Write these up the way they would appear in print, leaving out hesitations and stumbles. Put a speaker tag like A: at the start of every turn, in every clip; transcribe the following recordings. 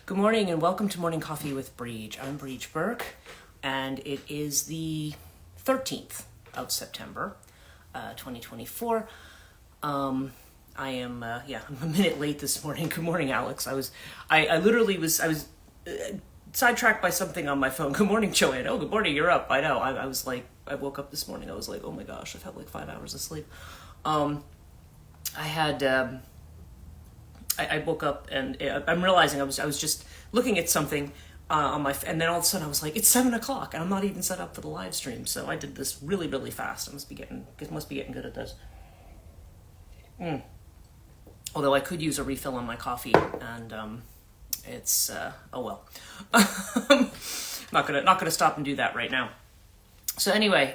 A: Good morning and welcome to Morning Coffee with Brigid. I'm Brigid Burke and it is the 13th of September, 2024. I am, I'm a minute late this morning. Good morning, Alex. I was sidetracked by something on my phone. Good morning, Joanne. Oh, good morning, you're up. I know. I was like, I woke up this morning. I was like, oh my gosh, I've had like 5 hours of sleep. I woke up and I'm realizing I was just looking at something on my, and then all of a sudden I was like, it's 7 o'clock and I'm not even set up for the live stream. So I did this really, really fast. I must be getting good at this. Although I could use a refill on my coffee, and it's oh well. not gonna stop and do that right now. So anyway,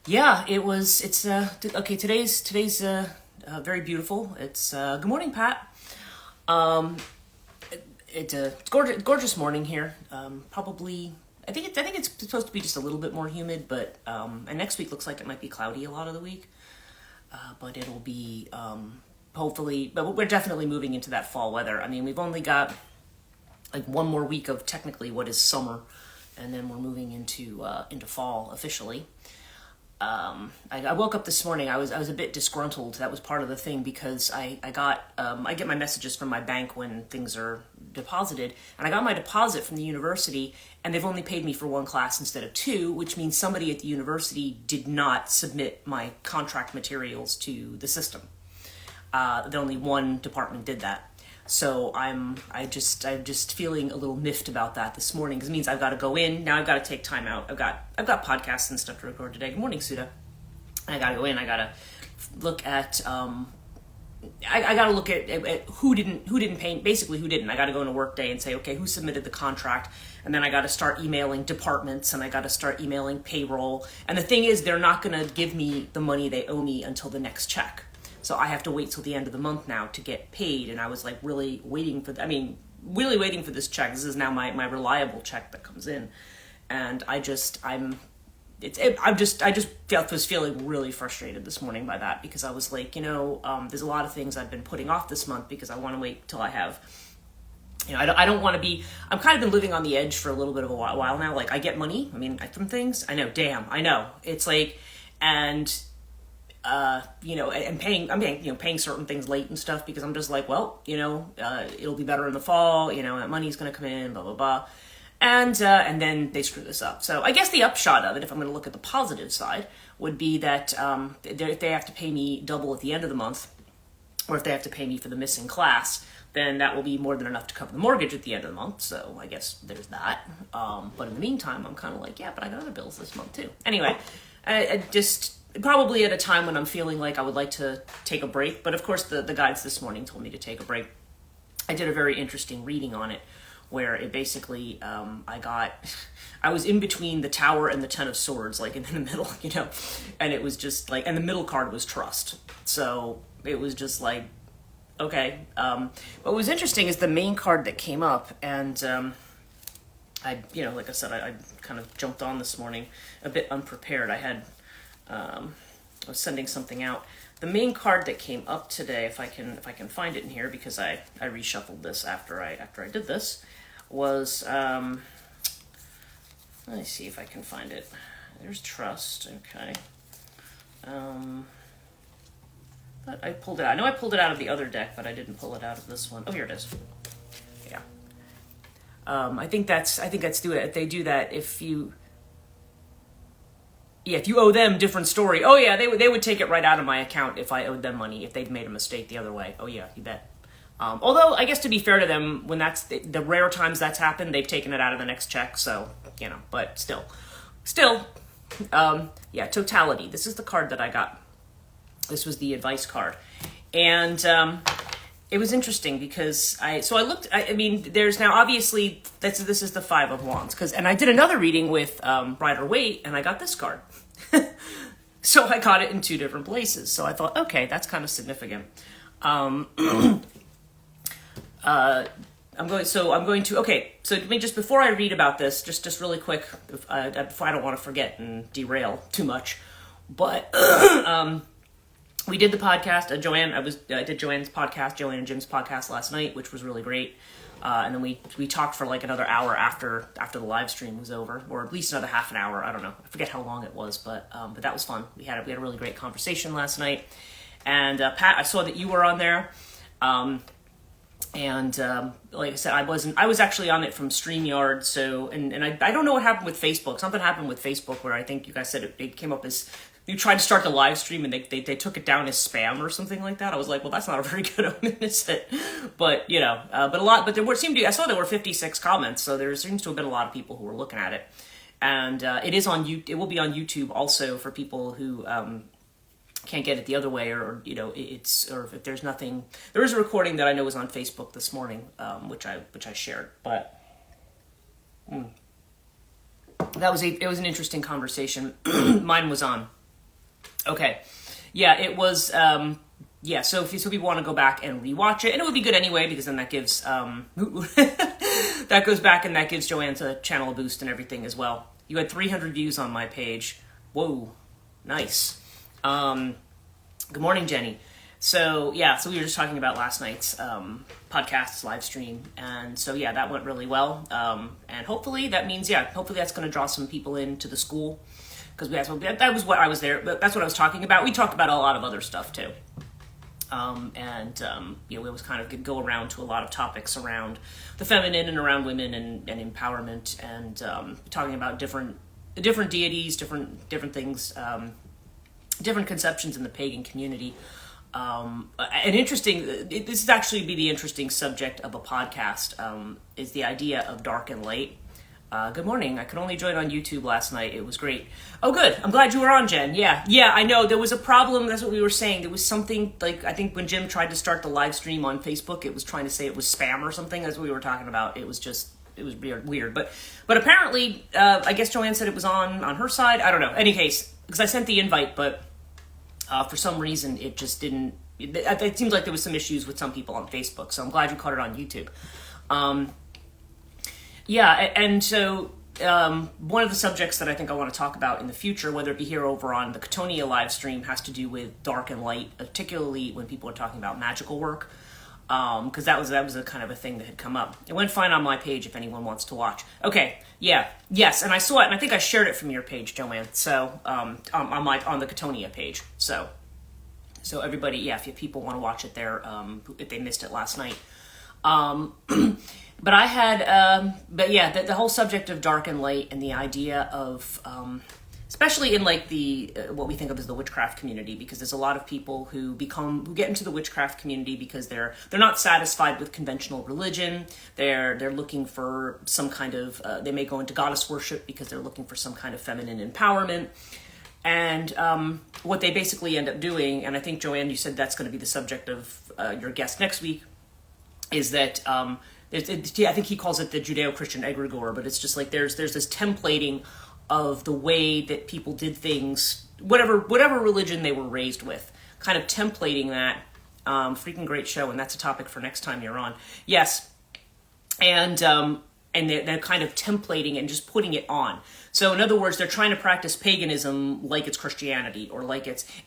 A: yeah, it's okay. Today's very beautiful. It's good morning, Pat. It's a gorgeous morning here. Probably, I think it's supposed to be just a little bit more humid, but and next week looks like it might be cloudy a lot of the week. But it'll be hopefully, but we're definitely moving into that fall weather. I mean, we've only got like one more week of technically what is summer, and then we're moving into fall officially. I woke up this morning. I was a bit disgruntled. That was part of the thing because I get my messages from my bank when things are deposited, and I got my deposit from the university, and they've only paid me for one class instead of two, which means somebody at the university did not submit my contract materials to the system. Only one department did that. So I'm just feeling a little miffed about that this morning because it means I've got to go in. Now I've got to take time out. I've got podcasts and stuff to record today. Good morning, Suda. And I got to go in. I got to look at I got to look at who didn't pay, basically who didn't. I got to go into Workday and say, okay, who submitted the contract? And then I got to start emailing departments, and I got to start emailing payroll. And the thing is, they're not going to give me the money they owe me until the next check. So I have to wait till the end of the month now to get paid. And I was like really waiting for this check. This is now my reliable check that comes in. And I was feeling really frustrated this morning by that because I was like, there's a lot of things I've been putting off this month because I want to wait till I have, I don't want to be, I've kind of been living on the edge for a little bit of a while now. Like I get money, from things. I know. It's like, and and paying certain things late and stuff because I'm just like, well, it'll be better in the fall, that money's going to come in, blah, blah, blah. And then they screw this up. So I guess the upshot of it, if I'm going to look at the positive side, would be that if they have to pay me double at the end of the month, or if they have to pay me for the missing class, then that will be more than enough to cover the mortgage at the end of the month. So I guess there's that. But in the meantime, I'm kind of like, yeah, but I got other bills this month too. Anyway, I just... probably at a time when I'm feeling like I would like to take a break. But of course, the guides this morning told me to take a break. I did a very interesting reading on it where it basically, I was in between the Tower and the Ten of Swords, like in the middle, and it was just like, and the middle card was trust. So it was just like, okay. What was interesting is the main card that came up, and like I said, I kind of jumped on this morning a bit unprepared. I was sending something out. The main card that came up today, if I can find it in here, because I reshuffled this after I did this, was let me see if I can find it. There's trust. Okay. But I pulled it out. I know I pulled it out of the other deck, but I didn't pull it out of this one. Oh, here it is. Yeah. I think that's they do that if you. Yeah, if you owe them, different story. Oh yeah, they would take it right out of my account if I owed them money, if they'd made a mistake the other way. Oh yeah, you bet. Although, I guess to be fair to them, when that's the rare times that's happened, they've taken it out of the next check, so, but still. Yeah, Totality. This is the card that I got. This was the advice card. And it was interesting because I looked, there's now obviously, this is the Five of Wands, and I did another reading with Rider Waite, and I got this card. So I got it in two different places. So I thought, okay, that's kind of significant. So just before I read about this, just really quick, before I don't want to forget and derail too much, but we did the podcast. I did Joanne's podcast, Joanne and Jim's podcast last night, which was really great. And then we talked for like another hour after the live stream was over, or at least another half an hour. I don't know. I forget how long it was, but that was fun. We had a really great conversation last night. And Pat, I saw that you were on there. Like I said, I was actually on it from StreamYard. So, and I don't know what happened with Facebook. Something happened with Facebook where I think you guys said it came up as, you tried to start the live stream and they took it down as spam or something like that. I was like, well, that's not a very good omen, is it? But, but I saw there were 56 comments. So there seems to have been a lot of people who were looking at it. And, it will be on YouTube also for people who, can't get it the other way, or if there's nothing. There is a recording that I know was on Facebook this morning, which I shared. But it was an interesting conversation. Mine was on. Okay, yeah, it was. So if people want to go back and rewatch it, and it would be good anyway, because then that gives that goes back and that gives Joanne's channel a boost and everything as well. You had 300 views on my page. Whoa, nice. Good morning, Jenny. So we were just talking about last night's podcast live stream, and so that went really well. And hopefully that means hopefully that's going to draw some people into the school, because that was what I was there. But that's what I was talking about. We talked about a lot of other stuff too. We was kind of go around to a lot of topics around the feminine and around women and empowerment, and talking about different deities, different things. Different conceptions in the pagan community. This is actually be the interesting subject of a podcast, is the idea of dark and light. Good morning. I could only join on YouTube last night. It was great. Oh, good. I'm glad you were on, Jen. Yeah, I know. There was a problem. That's what we were saying. There was something, like, I think when Jim tried to start the live stream on Facebook, it was trying to say it was spam or something. That's what we were talking about. It was weird. But apparently, I guess Joanne said it was on her side. I don't know. Any case, because I sent the invite, but for some reason, it just didn't. It seems like there was some issues with some people on Facebook, so I'm glad you caught it on YouTube. So one of the subjects that I think I want to talk about in the future, whether it be here over on the Katonia live stream, has to do with dark and light, particularly when people are talking about magical work, because that was a kind of a thing that had come up. It went fine on my page if anyone wants to watch. Okay, yes, and I saw it, and I think I shared it from your page, Joanne. So on the Katonia page. So everybody, if people want to watch it there, if they missed it last night. But I had, the whole subject of dark and light and the idea of, especially in like the what we think of as the witchcraft community, because there's a lot of people who get into the witchcraft community because they're not satisfied with conventional religion. They're looking for some kind of they may go into goddess worship because they're looking for some kind of feminine empowerment. And what they basically end up doing, and I think Joanne, you said that's going to be the subject of your guest next week, is that I think he calls it the Judeo-Christian egregore, but it's just like there's this templating of the way that people did things, whatever religion they were raised with, kind of templating that. Freaking great show, and that's a topic for next time you're on. Yes, and they're kind of templating and just putting it on. So in other words, they're trying to practice paganism like it's Christianity, or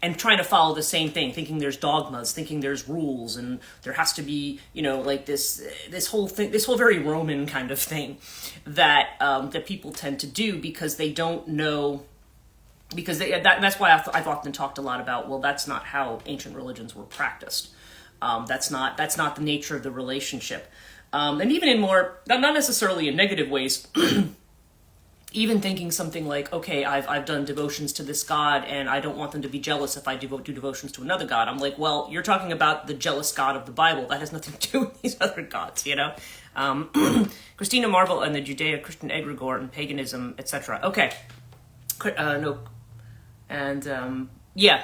A: and trying to follow the same thing, thinking there's dogmas, thinking there's rules, and there has to be, like this whole thing, this whole very Roman kind of thing that people tend to do because they don't know, because that's why I've often talked a lot about, well, that's not how ancient religions were practiced. That's not the nature of the relationship. And even in more, not necessarily in negative ways, even thinking something like, okay, I've done devotions to this god, and I don't want them to be jealous if I do devotions to another god. I'm like, well, you're talking about the jealous god of the Bible. That has nothing to do with these other gods, Christina Marvel and the Judeo-Christian egregore and paganism, etc. Okay. No. And,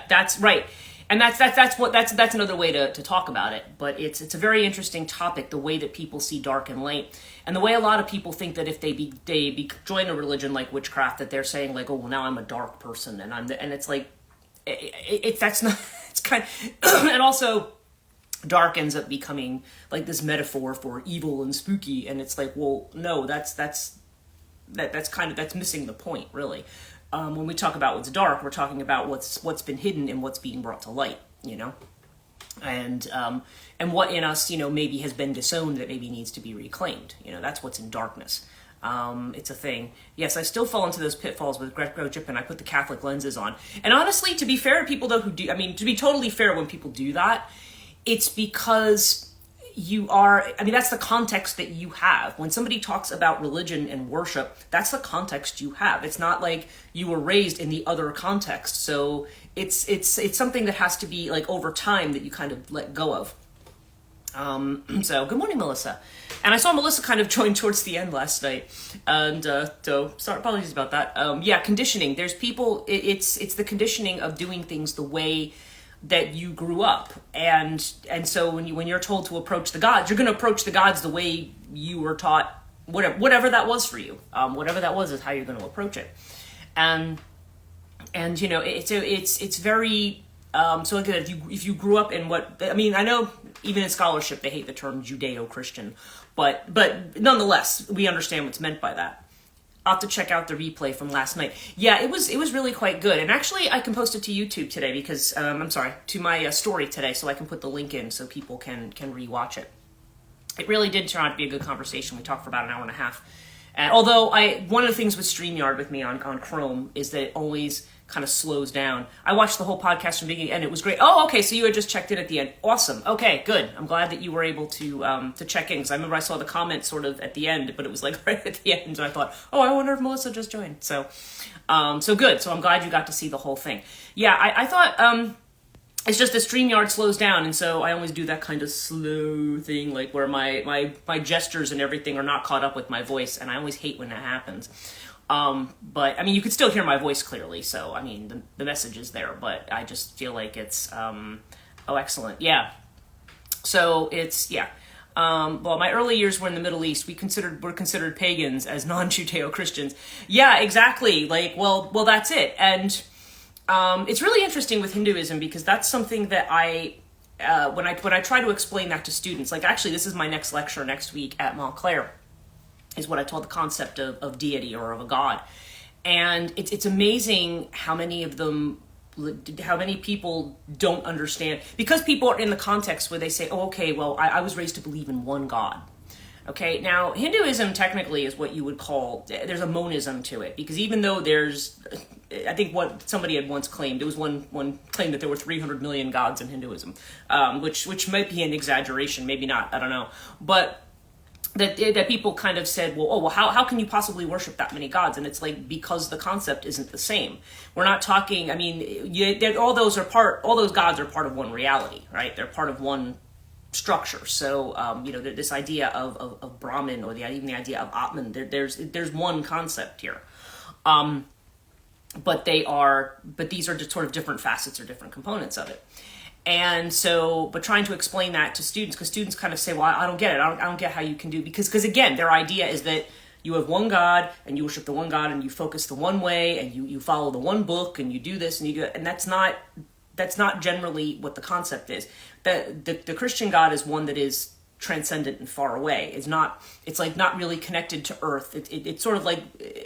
A: that's right. And that's another way to talk about it. But it's a very interesting topic, the way that people see dark and light, and the way a lot of people think that if they join a religion like witchcraft, that they're saying like, oh, well, now I'm a dark person, and it's like, that's not. It's kind of, and also, dark ends up becoming like this metaphor for evil and spooky, and it's like, well, no, that's missing the point, really. When we talk about what's dark, we're talking about what's been hidden and what's being brought to light. you know, and what in us, you know, maybe has been disowned that maybe needs to be reclaimed. You know, that's what's in darkness. It's a thing. Yes, I still fall into those pitfalls with Greco-Egyptian. I put the Catholic lenses on. And honestly, to be fair to people though who do, I mean, to be totally fair, when people do that, it's because you are, I mean, that's the context that you have. When somebody talks about religion and worship, that's the context you have. It's not like you were raised in the other context. So it's something that has to be like over time that you kind of let go of. So good morning, Melissa. And I saw Melissa kind of join towards the end last night. And, so sorry, apologies about that. Yeah, conditioning. There's people, it's the conditioning of doing things the way that you grew up. And so when you're told to approach the gods, you're going to approach the gods the way you were taught, whatever that was for you. Whatever that was is how you're going to approach it. And you know, it's very, so again, if you grew up in what, I mean, I know even in scholarship, they hate the term Judeo-Christian, but nonetheless, we understand what's meant by that. I'll have to check out the replay from last night. Yeah, it was really quite good. And actually, I can post it to YouTube today because, I'm sorry, to my story today, so I can put the link in so people can rewatch it. It really did turn out to be a good conversation. We talked for about an hour and a half. And although one of the things with StreamYard with me on Chrome is that it always kind of slows down. I watched the whole podcast from the beginning and it was great. Oh, okay, so you had just checked in at the end. Awesome. Okay, good. I'm glad that you were able to check in, because I remember I saw the comment sort of at the end, but it was like right at the end, and I thought, oh, I wonder if Melissa just joined. So good. So I'm glad you got to see the whole thing. Yeah, I thought it's just the StreamYard slows down, and so I always do that kind of slow thing, like where my gestures and everything are not caught up with my voice, and I always hate when that happens. But I mean, you could still hear my voice clearly, so I mean, the message is there, but I just feel like it's, oh, excellent. Yeah. So it's, yeah. Well, my early years were in the Middle East. We're considered pagans as non-Judeo-Christians. Yeah, exactly. Like, well, that's it. And, it's really interesting with Hinduism, because that's something that when I try to explain that to students, like actually this is my next lecture next week at Montclair, is what I told the concept of deity or of a god. And it's amazing how many people don't understand, because people are in the context where they say, oh, okay, well, I was raised to believe in one god. Okay, now Hinduism technically is what you would call, there's a monism to it, because even though there's, I think what somebody had once claimed, there was one claim that there were 300 million gods in Hinduism, which might be an exaggeration, maybe not, I don't know, but that people kind of said, well, how can you possibly worship that many gods? And it's like, because the concept isn't the same. We're not talking, I mean, all those gods are part of one reality, right? They're part of one structure. So, you know, this idea of Brahman, or even the idea of Atman, there's one concept here. But these are just sort of different facets or different components of it. And so, but trying to explain that to students, because students kind of say, well, I don't get it. I don't get how you can do, because again, their idea is that you have one God and you worship the one God and you focus the one way and you follow the one book and you do this and you do it. And that's not generally what the concept is. The Christian God is one that is transcendent and far away. It's like not really connected to earth. It's sort of like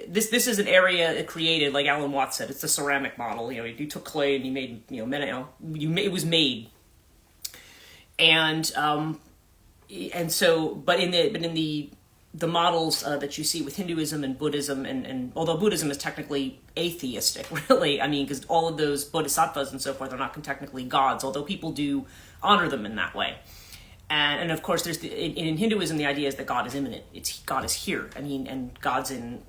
A: this is an area created, like Alan Watts said, it's the ceramic model. You know, you took clay and you made, it was made. And so, but in the models that you see with Hinduism and Buddhism, and although Buddhism is technically atheistic, really, I mean, because all of those bodhisattvas and so forth are not technically gods, although people do honor them in that way. And of course, there's in Hinduism, the idea is that God is immanent. God is here. I mean, and God's in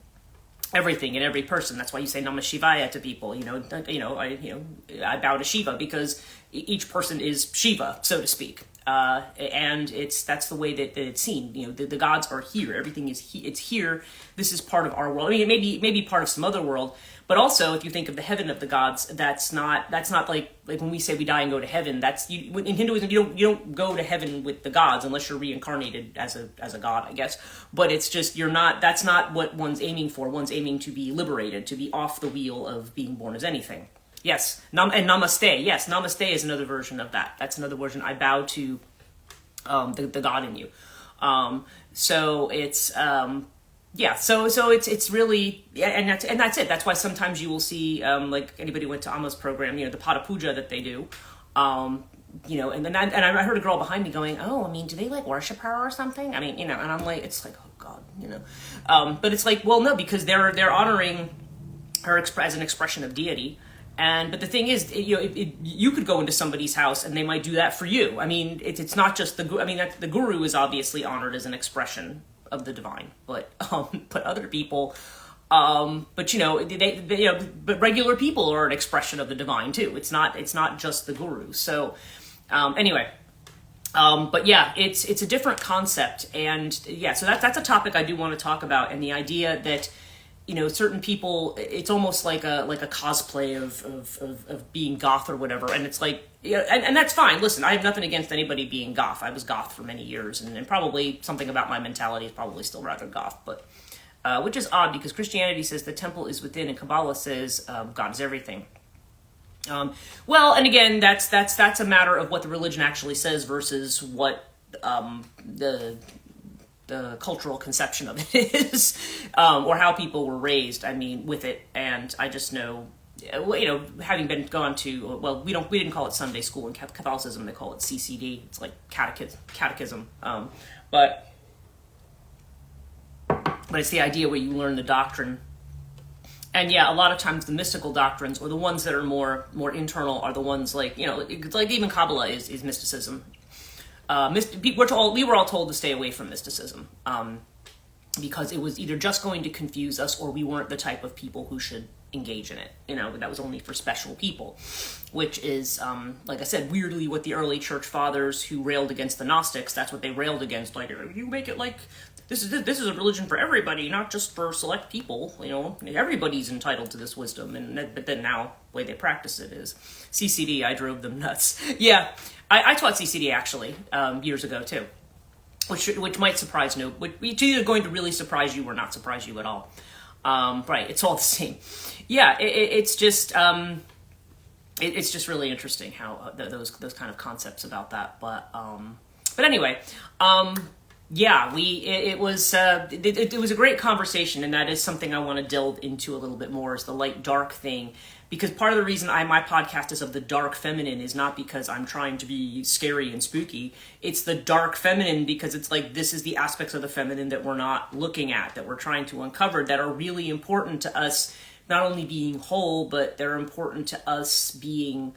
A: everything, in every person. That's why you say Namah Shivaya to people. I bow to Shiva, because each person is Shiva, so to speak. And that's the way that it's seen. You know, the gods are here. Everything is it's here. This is part of our world. I mean, it may be part of some other world, but also if you think of the heaven of the gods, that's not like when we say we die and go to heaven. In Hinduism, you don't go to heaven with the gods unless you're reincarnated as a god, I guess. But it's just that's not what one's aiming for. One's aiming to be liberated, to be off the wheel of being born as anything. Yes, and namaste. Yes, namaste is another version of that. That's another version. I bow to the God in you. So it's So it's really, and that's it. That's why sometimes you will see like anybody went to Amma's program, the Pada Puja that they do. And I heard a girl behind me going, "Oh, I mean, do they like worship her or something?" I mean, and I'm like, it's like, oh God, but it's like, well, no, because they're honoring her as an expression of deity. But the thing is, you could go into somebody's house and they might do that for you. I mean, it's not just the guru is obviously honored as an expression of the divine, but other people, but regular people are an expression of the divine too. It's not just the guru. So, anyway. But yeah, it's a different concept, and yeah, so that's a topic I do want to talk about, and the idea that, certain people, it's almost like a cosplay of being goth or whatever, and it's like, and that's fine. Listen, I have nothing against anybody being goth. I was goth for many years, and probably something about my mentality is probably still rather goth, but which is odd because Christianity says the temple is within, and Kabbalah says God is everything. Well, and again, that's a matter of what the religion actually says versus what the cultural conception of it is, or how people were raised. I mean, with it, and I just know, having gone to, well, we didn't call it Sunday school in Catholicism; they call it CCD. It's like catechism, but it's the idea where you learn the doctrine. And yeah, a lot of times the mystical doctrines, or the ones that are more internal, are the ones like even Kabbalah is mysticism. We were all told to stay away from mysticism because it was either just going to confuse us, or we weren't the type of people who should engage in it. That was only for special people, which is, like I said, weirdly what the early church fathers who railed against the Gnostics, that's what they railed against. Like, you make it like this is a religion for everybody, not just for select people. Everybody's entitled to this wisdom. But then now the way they practice it is CCD. I drove them nuts. Yeah, I taught CCD actually years ago too, which might surprise no. It's either going to really surprise you or not surprise you at all. Right, it's all the same. Yeah, it's just it's just really interesting how those kind of concepts about that. But anyway. Yeah, it was a great conversation, and that is something I want to delve into a little bit more, is the light dark thing, because part of the reason my podcast is of the dark feminine is not because I'm trying to be scary and spooky. It's the dark feminine because it's like, this is the aspects of the feminine that we're not looking at, that we're trying to uncover, that are really important to us, not only being whole, but they're important to us being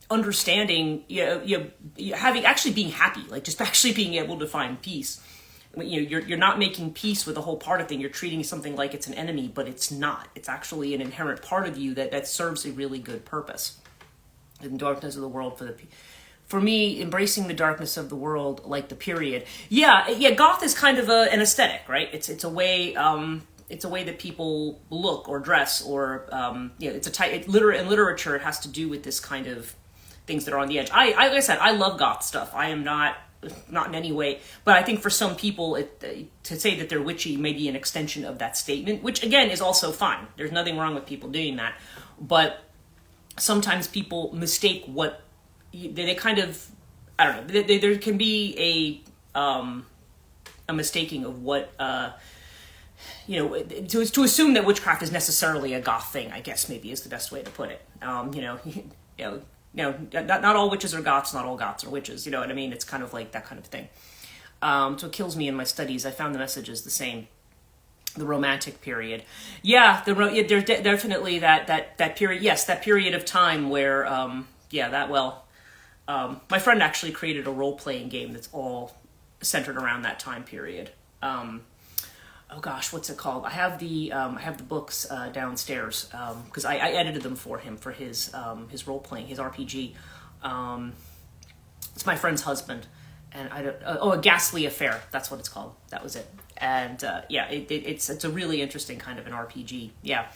A: understanding, actually being happy, like just actually being able to find peace. You're not making peace with the whole part of thing. You're treating something like it's an enemy, but it's not. It's actually an inherent part of you that serves a really good purpose. In darkness of the world, for me, embracing the darkness of the world, like the period. Yeah. Goth is kind of an aesthetic, right? It's a way. It's a way that people look or dress, or it's a type. In literature, it has to do with this kind of things that are on the edge. Like I said, I love goth stuff. I am not in any way, but I think for some people, to say that they're witchy may be an extension of that statement, which again is also fine. There's nothing wrong with people doing that, but sometimes people mistake what they kind of, I don't know. There can be a mistaking of what. To assume that witchcraft is necessarily a goth thing, I guess maybe is the best way to put it. Not all witches are goths, not all goths are witches. You know what I mean? It's kind of like that kind of thing. So it kills me in my studies. I found the messages the same. The Romantic period. Yeah, there's definitely that period. Yes, that period of time where, my friend actually created a role-playing game that's all centered around that time period. Oh gosh, what's it called? I have the books downstairs because I edited them for him for his role playing, his RPG. It's my friend's husband, and A Ghastly Affair. That's what it's called. That was it. And it's a really interesting kind of an RPG. Yeah.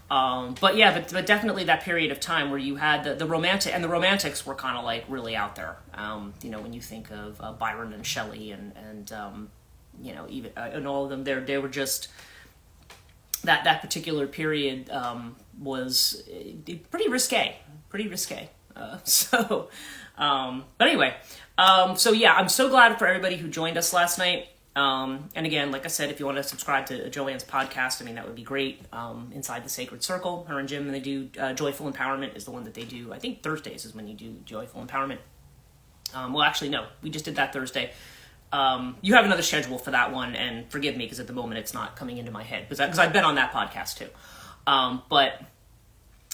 A: But definitely that period of time where you had the romantic, and the romantics were kind of like really out there. When you think of Byron and Shelley and even and all of them, they were just that particular period was pretty risque. But anyway, I'm so glad for everybody who joined us last night. And again, like I said, if you want to subscribe to Joanne's podcast, I mean, that would be great. Inside the Sacred Circle, her and Jim, and they do Joyful Empowerment is the one that they do. I think Thursdays is when you do Joyful Empowerment. Well, actually, no, we just did that Thursday. You have another schedule for that one, and forgive me because at the moment it's not coming into my head because I've been on that podcast too. But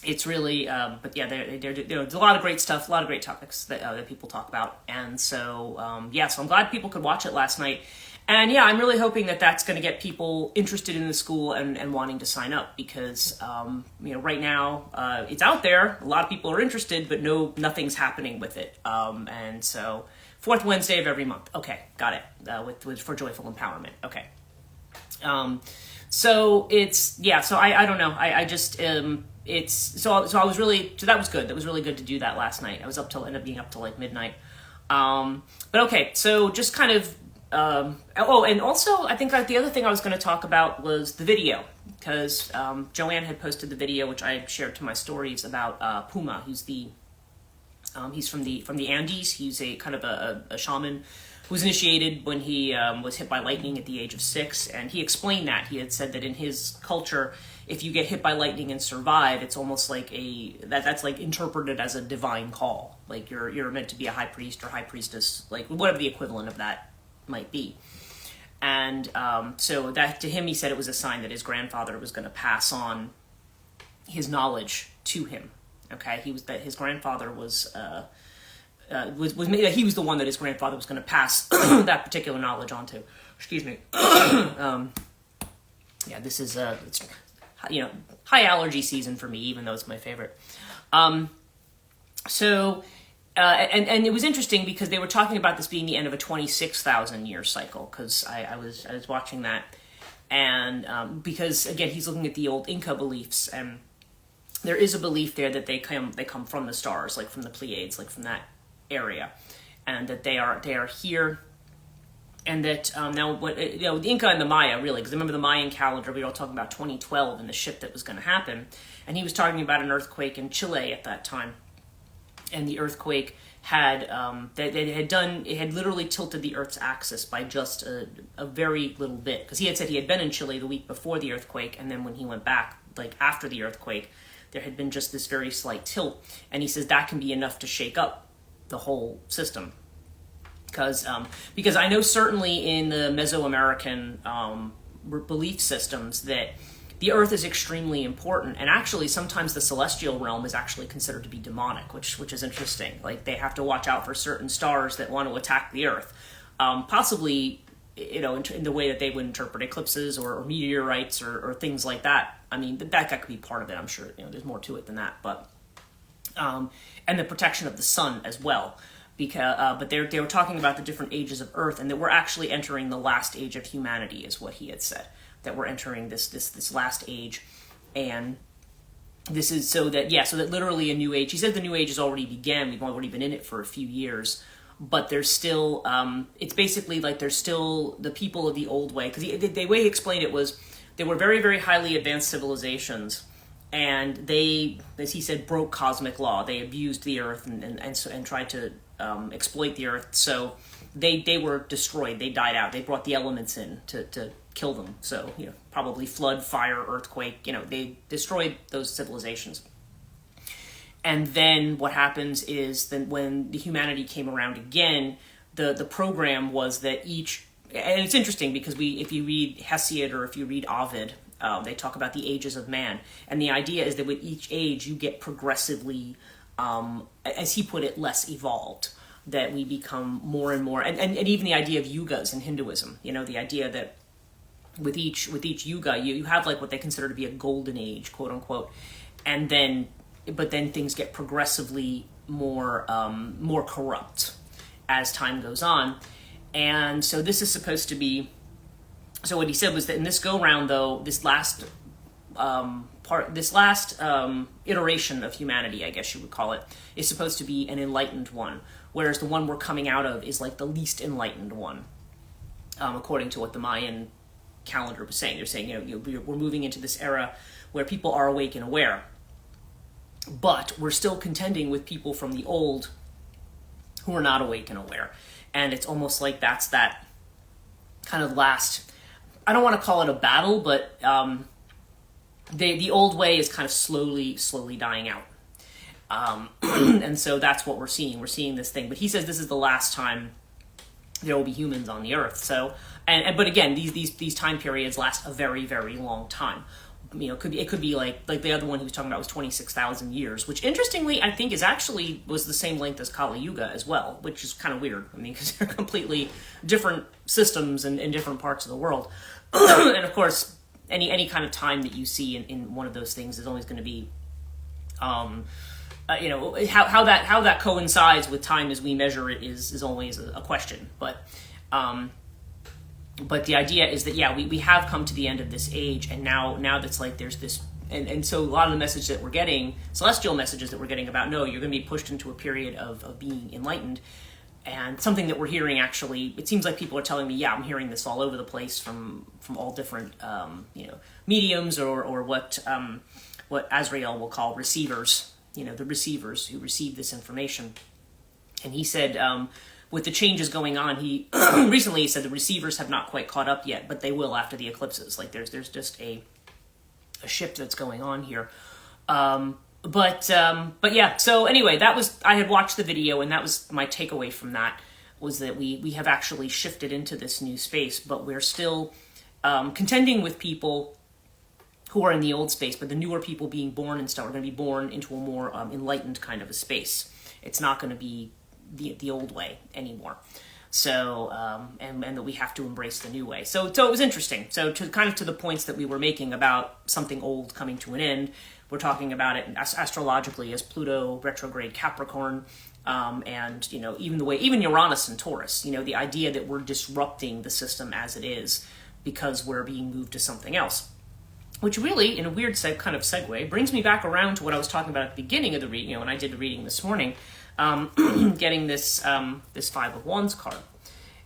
A: it's really, but yeah, there's a lot of great stuff, a lot of great topics that people talk about, and so so I'm glad people could watch it last night. And yeah, I'm really hoping that that's going to get people interested in the school and wanting to sign up because, right now it's out there. A lot of people are interested, but nothing's happening with it. And so fourth Wednesday of every month. Okay, got it. For Joyful Empowerment. Okay. So it's, so I don't know. I just, so I was really, so that was good. That was really good to do that last night. I was ended up being up till like midnight. But okay, so just kind of, and also I think that the other thing I was going to talk about was the video because Joanne had posted the video which I shared to my stories about Puma. He's from the Andes. He's a kind of a shaman who was initiated when he was hit by lightning at the age of 6, and he explained that. He had said that in his culture, if you get hit by lightning and survive, it's almost like that's like interpreted as a divine call. Like you're meant to be a high priest or high priestess, like whatever the equivalent of that might be. And so that to him, he said it was a sign that his grandfather was going to pass on his knowledge to him. Okay, his grandfather was he was the one that his grandfather was going to pass that particular knowledge on to. Excuse me. This is it's high allergy season for me, even though it's my favorite. And it was interesting because they were talking about this being the end of a 26,000 year cycle because I was watching that, and because again he's looking at the old Inca beliefs, and there is a belief there that they come from the stars, like from the Pleiades, like from that area, and that they are here, and that now what the Inca and the Maya really, because remember the Mayan calendar, we were all talking about 2012 and the shift that was going to happen, and he was talking about an earthquake in Chile at that time. And the earthquake had it had literally tilted the Earth's axis by just a very little bit. Because he had said he had been in Chile the week before the earthquake, and then when he went back, like after the earthquake, there had been just this very slight tilt. And he says that can be enough to shake up the whole system. Because I know certainly in the Mesoamerican belief systems that the earth is extremely important, and actually sometimes the celestial realm is actually considered to be demonic, which is interesting. Like they have to watch out for certain stars that want to attack the earth, possibly in the way that they would interpret eclipses or meteorites or things like that. I mean that could be part of it. I'm sure there's more to it than that, but and the protection of the sun as well. Because but they were talking about the different ages of Earth, and that we're actually entering the last age of humanity, is what he had said. That we're entering this last age, and this is so that literally a new age. He said the new age has already begun. We've already been in it for a few years, but there's still it's basically like there's still the people of the old way, because the way he explained it was they were very, very highly advanced civilizations, and they, as he said, broke cosmic law. They abused the earth and tried to exploit the earth. So they were destroyed. They died out. They brought the elements in to kill them. So, probably flood, fire, earthquake, they destroyed those civilizations. And then what happens is then when the humanity came around again, the program was that and it's interesting because if you read Hesiod or if you read Ovid, they talk about the ages of man. And the idea is that with each age you get progressively, as he put it, less evolved. That we become more and more, and even the idea of yugas in Hinduism, the idea that with each yuga, you have like what they consider to be a golden age, quote unquote, but then things get progressively more corrupt as time goes on, and so this is supposed to be. So what he said was that in this go round, though, this last iteration of humanity, I guess you would call it, is supposed to be an enlightened one, whereas the one we're coming out of is like the least enlightened one, according to what the Mayan calendar was saying. They're saying, we're moving into this era where people are awake and aware, but we're still contending with people from the old who are not awake and aware. And it's almost like that's that kind of last, I don't want to call it a battle, but the old way is kind of slowly dying out. And so that's what we're seeing. We're seeing this thing. But he says this is the last time there will be humans on the earth. So, but again, these time periods last a very, very long time. You know, it could be like the other one he was talking about was 26,000 years, which interestingly I think was the same length as Kali Yuga as well, which is kind of weird. I mean, because they're completely different systems in different parts of the world. And of course, any kind of time that you see in one of those things is always going to be, you know, how that coincides with time as we measure it is always a question. But the idea is that, yeah, we have come to the end of this age, and now that's like there's this, and so a lot of the message that we're getting, celestial messages that we're getting about, no, you're going to be pushed into a period of being enlightened, and something that we're hearing actually, it seems like people are telling me, yeah, I'm hearing this all over the place from all different, you know, mediums or what Azrael will call receivers, you know, the receivers who receive this information. And he said, with the changes going on, he recently said the receivers have not quite caught up yet, but they will after the eclipses. Like there's just a shift that's going on here. But yeah, so anyway, I had watched the video, and that was my takeaway from that, was that we have actually shifted into this new space, but we're still contending with people who are in the old space, but the newer people being born and stuff are going to be born into a more enlightened kind of a space. It's not going to be the old way anymore. So, and that we have to embrace the new way. So it was interesting. So to the points that we were making about something old coming to an end, we're talking about it astrologically as Pluto retrograde Capricorn, and, you know, even Uranus and Taurus, you know, the idea that we're disrupting the system as it is because we're being moved to something else. Which really, in a weird kind of segue, brings me back around to what I was talking about at the beginning of the reading, you know, when I did the reading this morning, getting this Five of Wands card,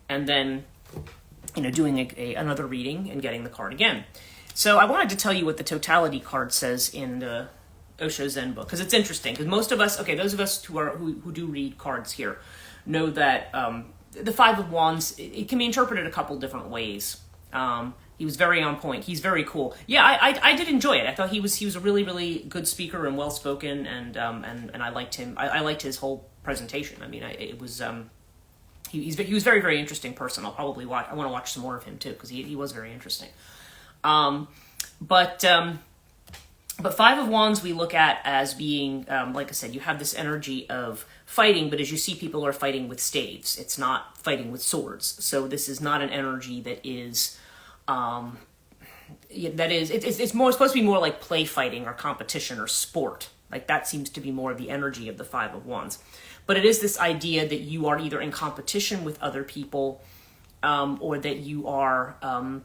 A: and then, you know, doing another reading and getting the card again. So I wanted to tell you what the Totality card says in the Osho Zen book, because it's interesting. Because most of us, those of us who do read cards here, know that the Five of Wands, it can be interpreted a couple different ways. He was very on point. He's very cool. Yeah, I did enjoy it. I thought he was a really, really good speaker and well spoken, and I liked him. I liked his whole presentation. I mean, it was he was very, very interesting person. I'll probably watch. I want to watch some more of him too, because he was very interesting. But Five of Wands we look at as being, like I said, you have this energy of fighting, but as you see, people are fighting with staves. It's not fighting with swords. So this is not an energy that is. It's more supposed to be more like play fighting or competition or sport. Like that seems to be more of the energy of the Five of Wands. But it is this idea that you are either in competition with other people, or that you are,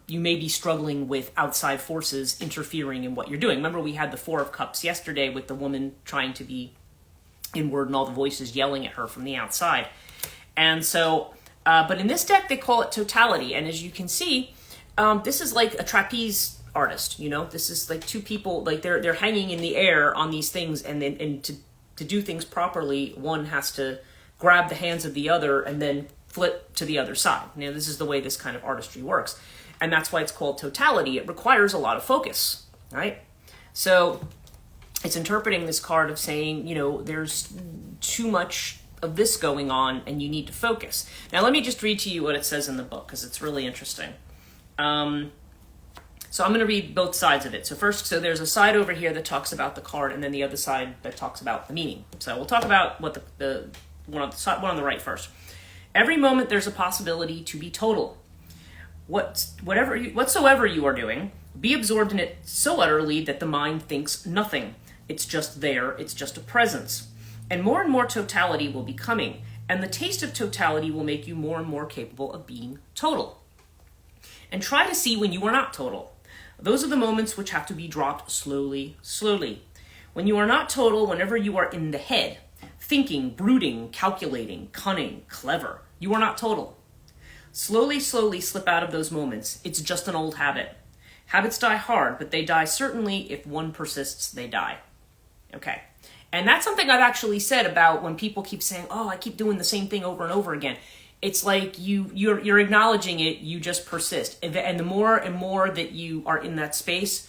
A: you may be struggling with outside forces interfering in what you're doing. Remember, we had the Four of Cups yesterday with the woman trying to be inward and all the voices yelling at her from the outside. And so, but in this deck, they call it Totality. And as you can see, this is like a trapeze artist, you know. This is like two people, like they're hanging in the air on these things, and then to do things properly, one has to grab the hands of the other and then flip to the other side. You know, this is the way this kind of artistry works, and that's why it's called Totality. It requires a lot of focus, right? So it's interpreting this card of saying, you know, there's too much of this going on, and you need to focus. Now, let me just read to you what it says in the book, because it's really interesting. So I'm going to read both sides of it. So first, there's a side over here that talks about the card, and then the other side that talks about the meaning. So we'll talk about what the one on the right first. Every moment there's a possibility to be total. Whatsoever you are doing, be absorbed in it so utterly that the mind thinks nothing. It's just there. It's just a presence. And more totality will be coming, and the taste of totality will make you more and more capable of being total. And try to see when you are not total. Those are the moments which have to be dropped slowly, slowly. When you are not total, whenever you are in the head, thinking, brooding, calculating, cunning, clever, you are not total. Slowly, slowly slip out of those moments. It's just an old habit. Habits die hard, but they die certainly. If one persists, they die. Okay. And that's something I've actually said about when people keep saying, oh, I keep doing the same thing over and over again. it's like you're acknowledging it, you just persist. And the more and more that you are in that space,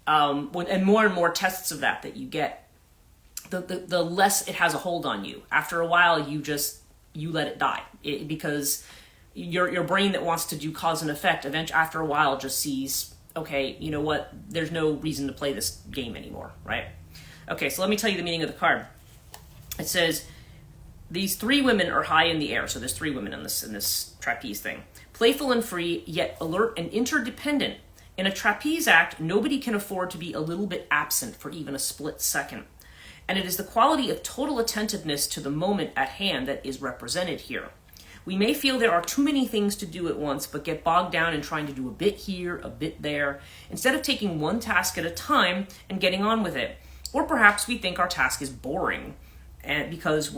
A: and more tests of that you get, the less it has a hold on you. After a while, you let it die, because your brain that wants to do cause and effect, eventually after a while just sees, okay, you know what? There's no reason to play this game anymore, right? Okay, so let me tell you the meaning of the card. It says, these 3 women are high in the air. So there's 3 women in this trapeze thing. Playful and free, yet alert and interdependent. In a trapeze act, nobody can afford to be a little bit absent for even a split second. And it is the quality of total attentiveness to the moment at hand that is represented here. We may feel there are too many things to do at once, but get bogged down in trying to do a bit here, a bit there, instead of taking one task at a time and getting on with it. Or perhaps we think our task is boring, and because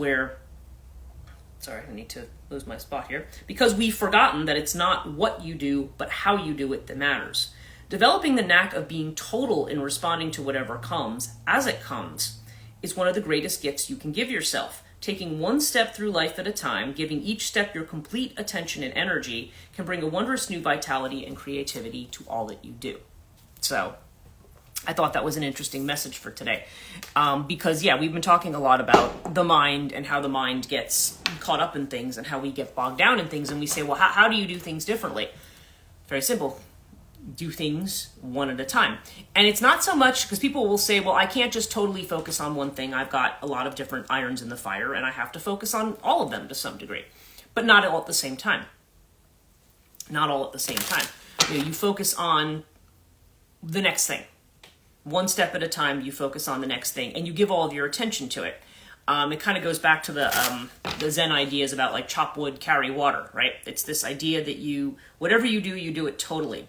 A: I need to lose my spot here. Because we've forgotten that it's not what you do, but how you do it that matters. Developing the knack of being total in responding to whatever comes, as it comes, is one of the greatest gifts you can give yourself. Taking one step through life at a time, giving each step your complete attention and energy, can bring a wondrous new vitality and creativity to all that you do. So, I thought that was an interesting message for today. Because, we've been talking a lot about the mind and how the mind gets caught up in things and how we get bogged down in things. And we say, well, how do you do things differently? Very simple. Do things one at a time. And it's not so much, because people will say, well, I can't just totally focus on one thing. I've got a lot of different irons in the fire, and I have to focus on all of them to some degree. But not all at the same time. Not all at the same time. You focus on the next thing. One step at a time, you focus on the next thing, and you give all of your attention to it. It kind of goes back to the Zen ideas about like chop wood, carry water, right? It's this idea that whatever you do it totally.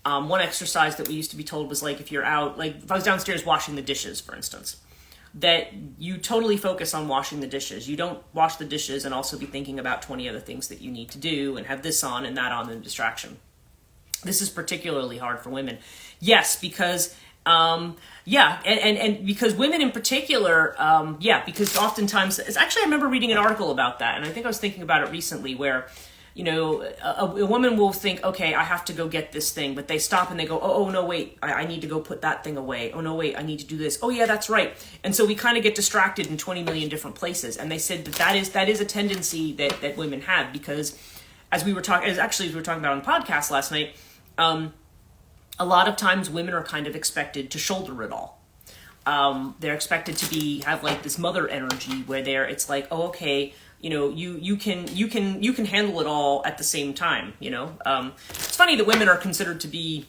A: One exercise that we used to be told was like, if you're out, like if I was downstairs washing the dishes, for instance, that you totally focus on washing the dishes. You don't wash the dishes and also be thinking about 20 other things that you need to do and have this on and that on and distraction. This is particularly hard for women. Yes, because and because women in particular, because oftentimes, I remember reading an article about that, and I think I was thinking about it recently, where, a woman will think, okay, I have to go get this thing, but they stop and they go, oh no, wait, I need to go put that thing away. Oh no, wait, I need to do this. Oh yeah, that's right. And so we kind of get distracted in 20 million different places. And they said that is a tendency that women have, because as we were talking about on the podcast last night, a lot of times women are kind of expected to shoulder it all. They're expected to have like this mother energy where it's like, oh, okay, you can handle it all at the same time. It's funny that women are considered to be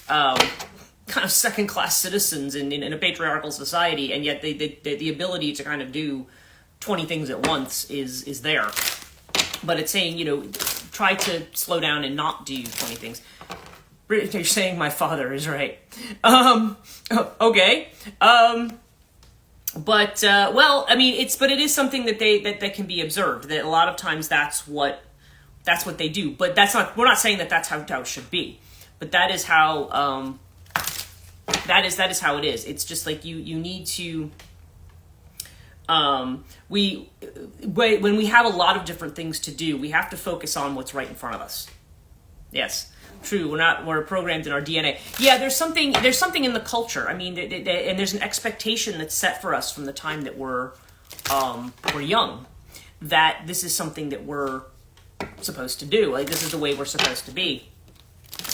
A: kind of second-class citizens in a patriarchal society, and yet the ability to kind of do 20 things at once is there. But it's saying, try to slow down and not do 20 things. You're saying my father is right. Okay. But it is something that can be observed, that a lot of times that's what they do. But we're not saying that that's how it should be. But that is how, that is how it is. It's just like you need to, when we have a lot of different things to do, we have to focus on what's right in front of us. Yes. True, we're programmed in our DNA. Yeah, there's something in the culture. I mean, and there's an expectation that's set for us from the time that we're young, that this is something that we're supposed to do. Like, this is the way we're supposed to be.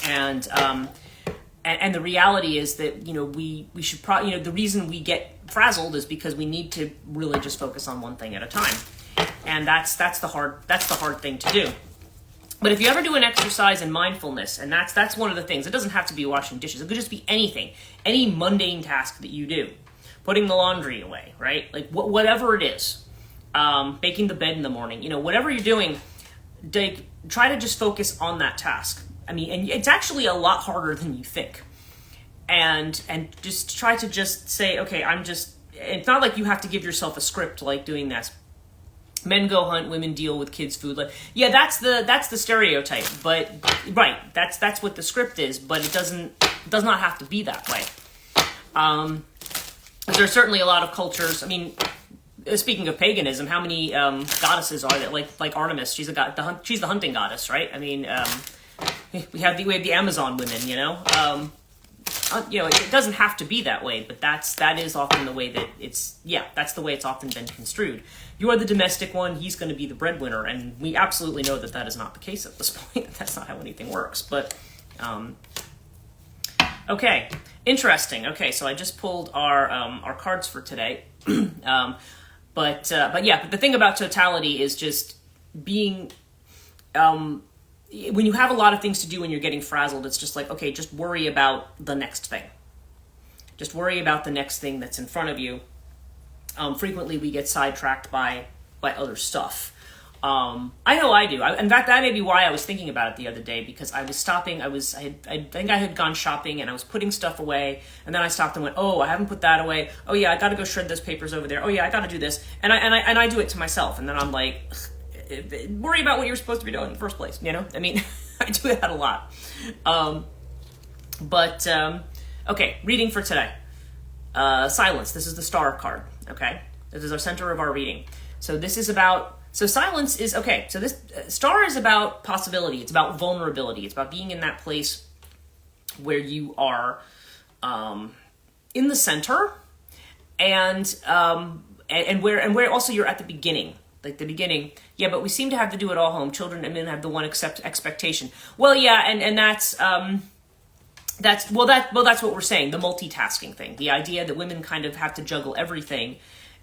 A: And the reality is that, we should probably, the reason we get frazzled is because we need to really just focus on one thing at a time. And that's the hard thing to do. But if you ever do an exercise in mindfulness, and that's one of the things, it doesn't have to be washing dishes. It could just be anything, any mundane task that you do. Putting the laundry away, right? Like whatever it is. Making the bed in the morning, whatever you're doing, try to just focus on that task. I mean, and it's actually a lot harder than you think. And just try to just say, okay, it's not like you have to give yourself a script like doing this. Men go hunt, women deal with kids' food. Yeah, that's the stereotype. But right, that's what the script is. But it does not have to be that way. There's certainly a lot of cultures. I mean, speaking of paganism, how many goddesses are there? Like Artemis, she's she's the hunting goddess, right? I mean, we have the Amazon women, you know. It doesn't have to be that way, but that is often the way that that's the way it's often been construed. You are the domestic one, he's going to be the breadwinner, and we absolutely know that is not the case at this point. That's not how anything works, but, okay, interesting. Okay, so I just pulled our cards for today, but the thing about totality is just being, when you have a lot of things to do and you're getting frazzled, it's just like, okay, just worry about the next thing. Just worry about the next thing that's in front of you. Frequently we get sidetracked by other stuff. I know I do. In fact, that may be why I was thinking about it the other day, because I was stopping. I think I had gone shopping and I was putting stuff away, and then I stopped and went, oh, I haven't put that away. Oh yeah, I got to go shred those papers over there. Oh yeah, I got to do this, and I do it to myself, and then I'm like, worry about what you're supposed to be doing in the first place. You know, I mean, I do that a lot. Okay, reading for today. Silence. This is the star card. Okay, this is our center of our reading. So silence is, okay, so this star is about possibility. It's about vulnerability. It's about being in that place where you are in the center and where also you're at the beginning. Like the beginning, yeah, but we seem to have to do it all home. Children and men have the one expectation. Well, yeah, and that's what we're saying, the multitasking thing, the idea that women kind of have to juggle everything.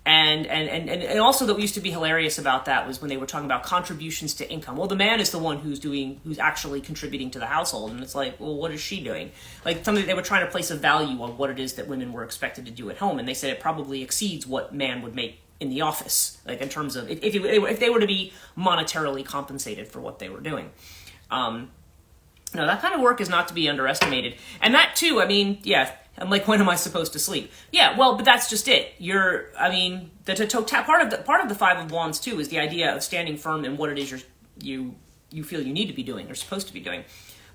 A: And also that we used to be hilarious about that was when they were talking about contributions to income. Well, the man is the one who's actually contributing to the household. And it's like, well, what is she doing? Like they were trying to place a value on what it is that women were expected to do at home. And they said it probably exceeds what man would make in the office, like in terms of if they were to be monetarily compensated for what they were doing. No, that kind of work is not to be underestimated. And that too, I mean, yeah, I'm like, when am I supposed to sleep? Yeah, well, but that's just it. Part of the Five of Wands too is the idea of standing firm in what it is you feel you need to be doing or supposed to be doing.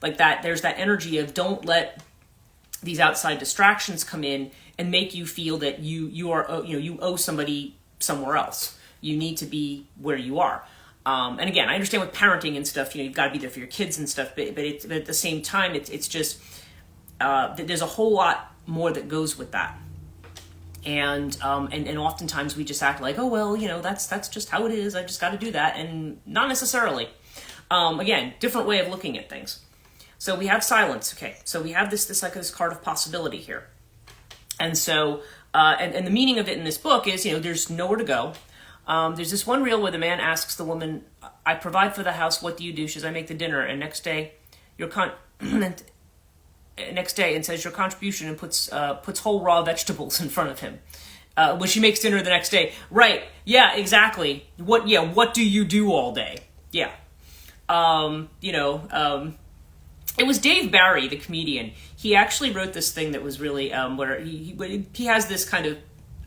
A: Like that, there's that energy of don't let these outside distractions come in and make you feel that you owe somebody somewhere else. You need to be where you are. And again, I understand with parenting and stuff, you've got to be there for your kids and stuff, but at the same time, it's just, there's a whole lot more that goes with that. And oftentimes we just act like, oh, well, that's just how it is. I just got to do that. And not necessarily. Again, different way of looking at things. So we have silence. Okay. So we have this card of possibility here. And so, and the meaning of it in this book is, there's nowhere to go. There's this one reel where the man asks the woman, I provide for the house, what do you do? She says, I make the dinner. And next day, and says your contribution, and puts whole raw vegetables in front of him. When she makes dinner the next day. Right. Yeah, exactly. What do you do all day? Yeah. It was Dave Barry, the comedian. He actually wrote this thing that was really, where he has this kind of,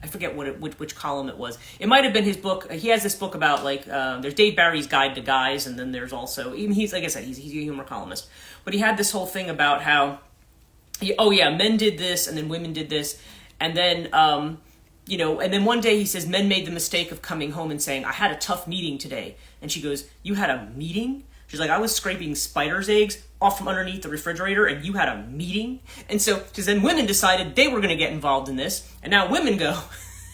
A: I forget which column it was. It might have been his book. He has this book about there's Dave Barry's Guide to Guys, and then there's also, even he's, like I said, he's a humor columnist. But he had this whole thing about how, men did this, and then women did this, and then, and then one day he says, men made the mistake of coming home and saying, I had a tough meeting today. And she goes, you had a meeting? She's like, I was scraping spiders' eggs off from underneath the refrigerator, and you had a meeting? And so, because then women decided they were going to get involved in this, and now women go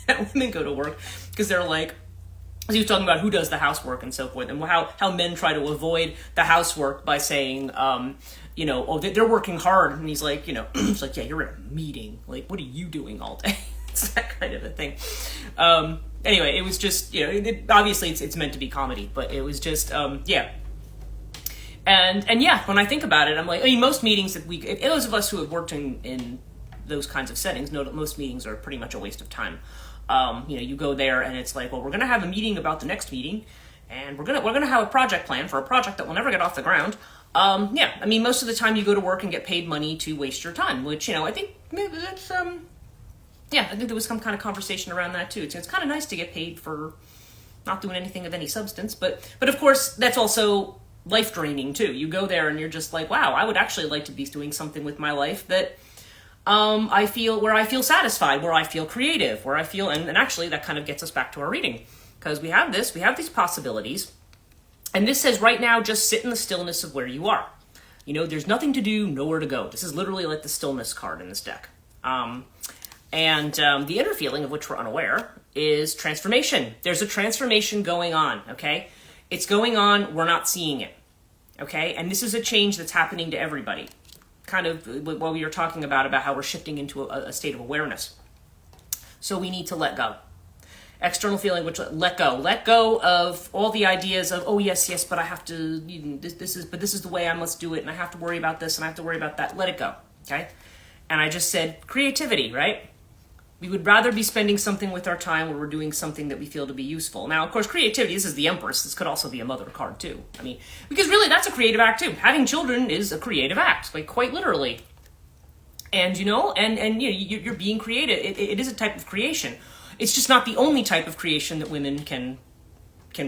A: to work, because they're like, he was talking about who does the housework and so forth, and how men try to avoid the housework by saying, they're working hard, and he's like, it's like, yeah, you're at a meeting, like, what are you doing all day? It's that kind of a thing. Anyway, it was just, obviously it's meant to be comedy, but it was just, yeah. And yeah, when I think about it, I'm like, most meetings that those of us who have worked in those kinds of settings know that most meetings are pretty much a waste of time. You go there and it's like, well, we're going to have a meeting about the next meeting, and we're going to have a project plan for a project that will never get off the ground. Most of the time you go to work and get paid money to waste your time, which, I think maybe that's, I think there was some kind of conversation around that too. It's kind of nice to get paid for not doing anything of any substance, but of course that's also life draining too. You go there and you're just like, wow, I would actually like to be doing something with my life that I feel satisfied, where I feel creative, where I feel, and actually that kind of gets us back to our reading, because we have these possibilities, and this says right now, just sit in the stillness of where you are. There's nothing to do, nowhere to go. This is literally like the stillness card in this deck. The inner feeling of which we're unaware is transformation. There's a transformation going on, okay? It's going on, we're not seeing it, okay? And this is a change that's happening to everybody. Kind of what we were talking about how we're shifting into a state of awareness. So we need to let go. External feeling, which let go of all the ideas of, oh yes, but I have to, this is the way I must do it, and I have to worry about this, and I have to worry about that. Let it go, okay? And I just said creativity, right? We would rather be spending something with our time where we're doing something that we feel to be useful. Now, of course, creativity, this is the Empress. This could also be a mother card, too. Because really, that's a creative act, too. Having children is a creative act, like quite literally. And, you're being creative. It is a type of creation. It's just not the only type of creation that women can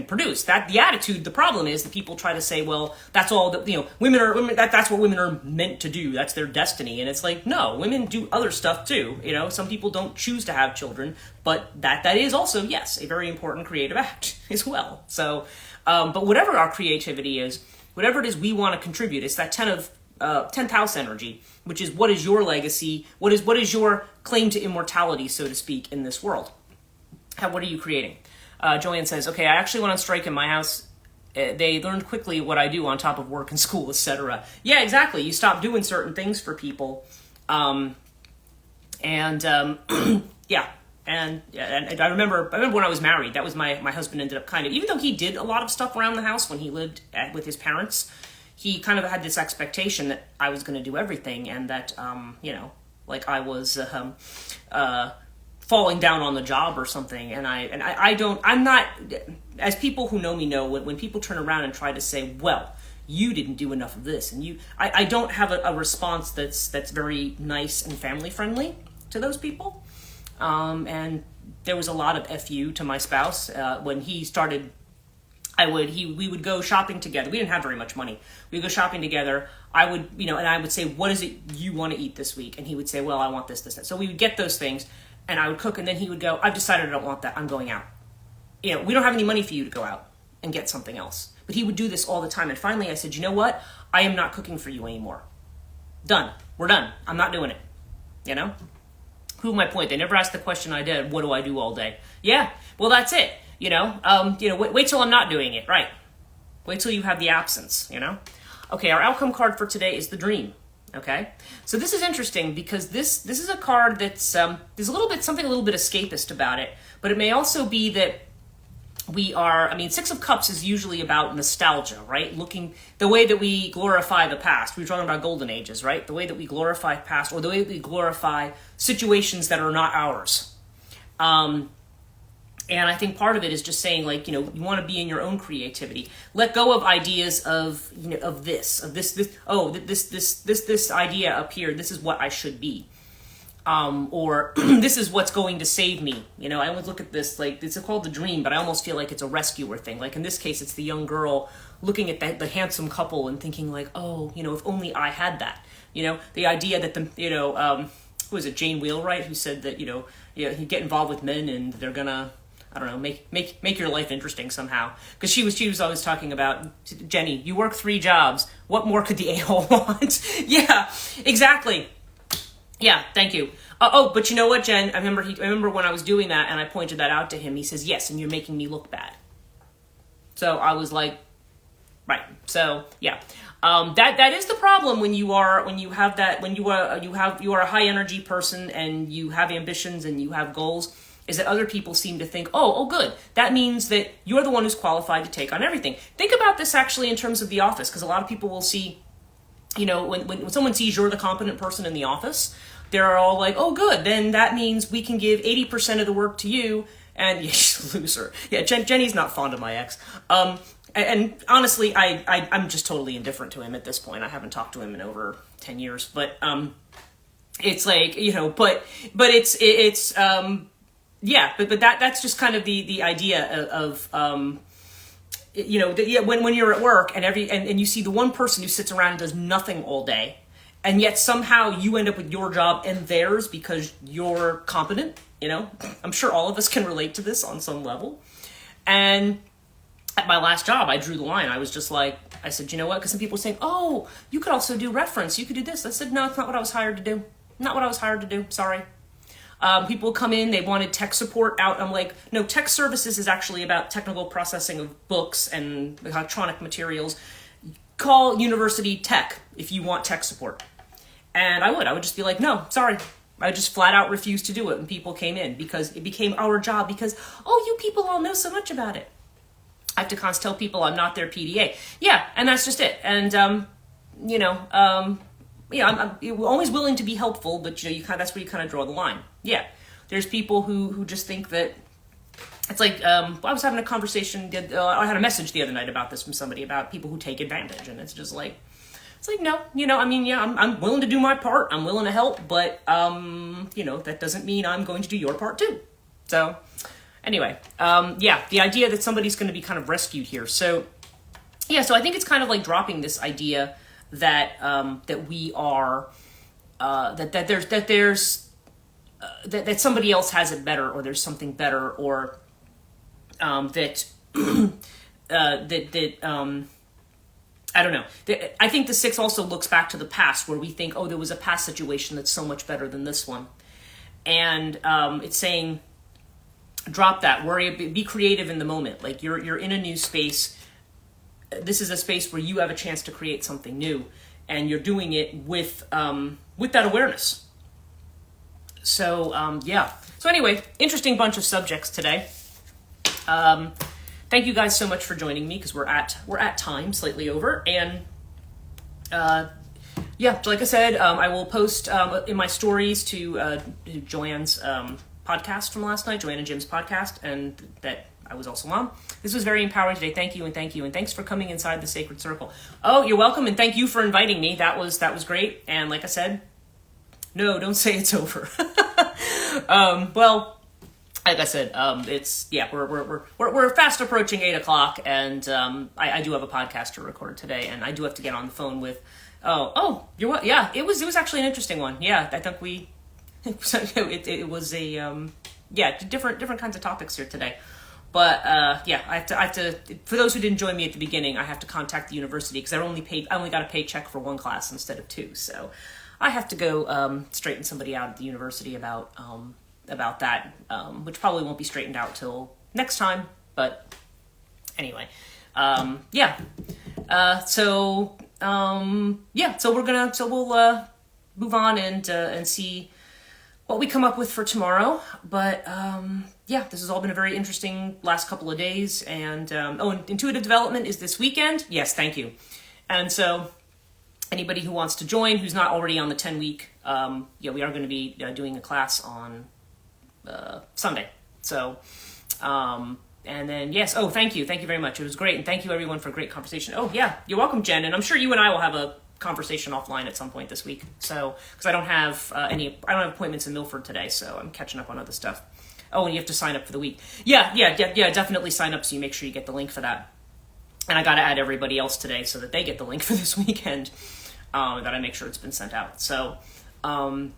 A: produce. The problem is that people try to say, well, that's all that, women, that's what women are meant to do. That's their destiny. And it's like, no, women do other stuff too. Some people don't choose to have children, but that is also, yes, a very important creative act as well. So, but whatever our creativity is, whatever it is we want to contribute, it's that 10th house energy, which is what is your legacy? What is your claim to immortality, so to speak, in this world? What are you creating? Joanne says, okay, I actually went on strike in my house. They learned quickly what I do on top of work and school, etc. Yeah, exactly. You stop doing certain things for people. Yeah. And I remember when I was married, that was my husband ended up even though he did a lot of stuff around the house when he lived with his parents, he kind of had this expectation that I was going to do everything, and that, like I was, falling down on the job or something. I'm not, as people who know me know, when people turn around and try to say, well, you didn't do enough of this, and I don't have a response that's very nice and family friendly to those people. And there was a lot of FU to my spouse, when he started. We would go shopping together. We didn't have very much money. We would go shopping together. I would, and I would say, what is it you want to eat this week? And he would say, well, I want this, that. So we would get those things, and I would cook, and then he would go, I've decided I don't want that. I'm going out. We don't have any money for you to go out and get something else. But he would do this all the time. And finally I said, you know what? I am not cooking for you anymore. Done. We're done. I'm not doing it. Prove my point. They never asked the question I did, what do I do all day? Yeah, well, that's it. Wait till I'm not doing it, right? Wait till you have the absence, Okay, our outcome card for today is the dream, okay? So this is interesting because this is a card that's, there's something a little bit escapist about it, but it may also be that we are, Six of Cups is usually about nostalgia, right? The way that we glorify the past. We were talking about golden ages, right? The way that we glorify past, or the way that we glorify situations that are not ours. And I think part of it is just saying, you want to be in your own creativity. Let go of ideas of this idea up here. This is what I should be. Or this is what's going to save me. I always look at this, it's called the dream, but I almost feel like it's a rescuer thing. Like in this case, it's the young girl looking at the handsome couple and thinking if only I had that. The idea that who is it, Jane Wheelwright, who said that, you get involved with men and they're gonna, I don't know, make your life interesting somehow. Because she was always talking about, Jenny, you work 3 jobs. What more could the a-hole want? Yeah, exactly. Yeah, thank you. But you know what, Jen? I remember when I was doing that and I pointed that out to him. He says, yes, and you're making me look bad. So I was like, right. So yeah, that is the problem when you are a high energy person and you have ambitions and you have goals, is that other people seem to think, oh, good. That means that you're the one who's qualified to take on everything. Think about this actually in terms of the office, because a lot of people will see, when someone sees you're the competent person in the office, they're all like, oh, good. Then that means we can give 80% of the work to you. And she's a loser. Yeah, Jenny's not fond of my ex. And honestly, I'm just totally indifferent to him at this point. I haven't talked to him in over 10 years. But it's like, but it's yeah, but that's just kind of the idea of when you're at work and you see the one person who sits around and does nothing all day, and yet somehow you end up with your job and theirs because you're competent, you know? I'm sure all of us can relate to this on some level. And at my last job, I drew the line. I was just like, I said, you know what? Because some people were saying, oh, you could also do reference. You could do this. I said, no, it's not what I was hired to do. Not what I was hired to do. Sorry. People come in, they wanted tech support out. I'm like, no, tech services is actually about technical processing of books and electronic materials. Call university tech if you want tech support. And I would just be like, no, sorry. I just flat out refused to do it. And people came in because it became our job because, oh, you people all know so much about it. I have to constantly tell people I'm not their PDA. Yeah, and that's just it. And, I'm always willing to be helpful, but that's where you kind of draw the line. Yeah, there's people who just think that it's like I was having a conversation. I had a message the other night about this from somebody about people who take advantage, and it's just like no, I'm willing to do my part. I'm willing to help, but that doesn't mean I'm going to do your part too. So anyway, the idea that somebody's going to be kind of rescued here. So so I think it's kind of like dropping this idea that that we are that somebody else has it better, or there's something better, or that I don't know. I think the 6 also looks back to the past, where we think, oh, there was a past situation that's so much better than this one, and it's saying, drop that, be creative in the moment. Like you're in a new space. This is a space where you have a chance to create something new, and you're doing it with that awareness. So So anyway, interesting bunch of subjects today. Thank you guys so much for joining me, because we're at time, slightly over, and so like I said, I will post in my stories to Joanne's podcast from last night, Joanne and Jim's podcast, and that I was also on. This was very empowering today. Thank you, and thanks for coming inside the sacred circle. Oh, you're welcome, and thank you for inviting me. That was great. And like I said, no, don't say it's over. Well, like I said, we're fast approaching 8:00, and I do have a podcast to record today, and I do have to get on the phone with. You're what? Yeah, it was actually an interesting one. Yeah, I think it was a different kinds of topics here today. But I have to. For those who didn't join me at the beginning, I have to contact the university because I only got a paycheck for 1 class instead of 2. So I have to go straighten somebody out at the university about that, which probably won't be straightened out till next time. But anyway, So we'll move on and see what we come up with for tomorrow. But this has all been a very interesting last couple of days. And intuitive development is this weekend. Yes, thank you. And so anybody who wants to join, who's not already on the 10-week, we are going to be doing a class on Sunday. So, and then, yes. Oh, thank you. Thank you very much. It was great. And thank you everyone for a great conversation. Oh yeah, you're welcome, Jen. And I'm sure you and I will have a conversation offline at some point this week. So, because I don't have appointments in Milford today, so I'm catching up on other stuff. Oh, and you have to sign up for the week. Yeah, definitely sign up so you make sure you get the link for that. And I got to add everybody else today so that they get the link for this weekend, that I make sure it's been sent out. So, and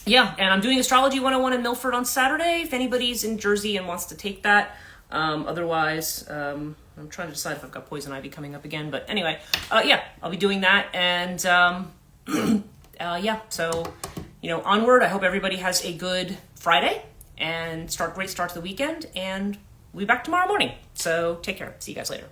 A: I'm doing Astrology 101 in Milford on Saturday, if anybody's in Jersey and wants to take that. Otherwise, I'm trying to decide if I've got Poison Ivy coming up again. But anyway, I'll be doing that. And, so, onward. I hope everybody has a good Friday and great start to the weekend. And we'll be back tomorrow morning. So take care. See you guys later.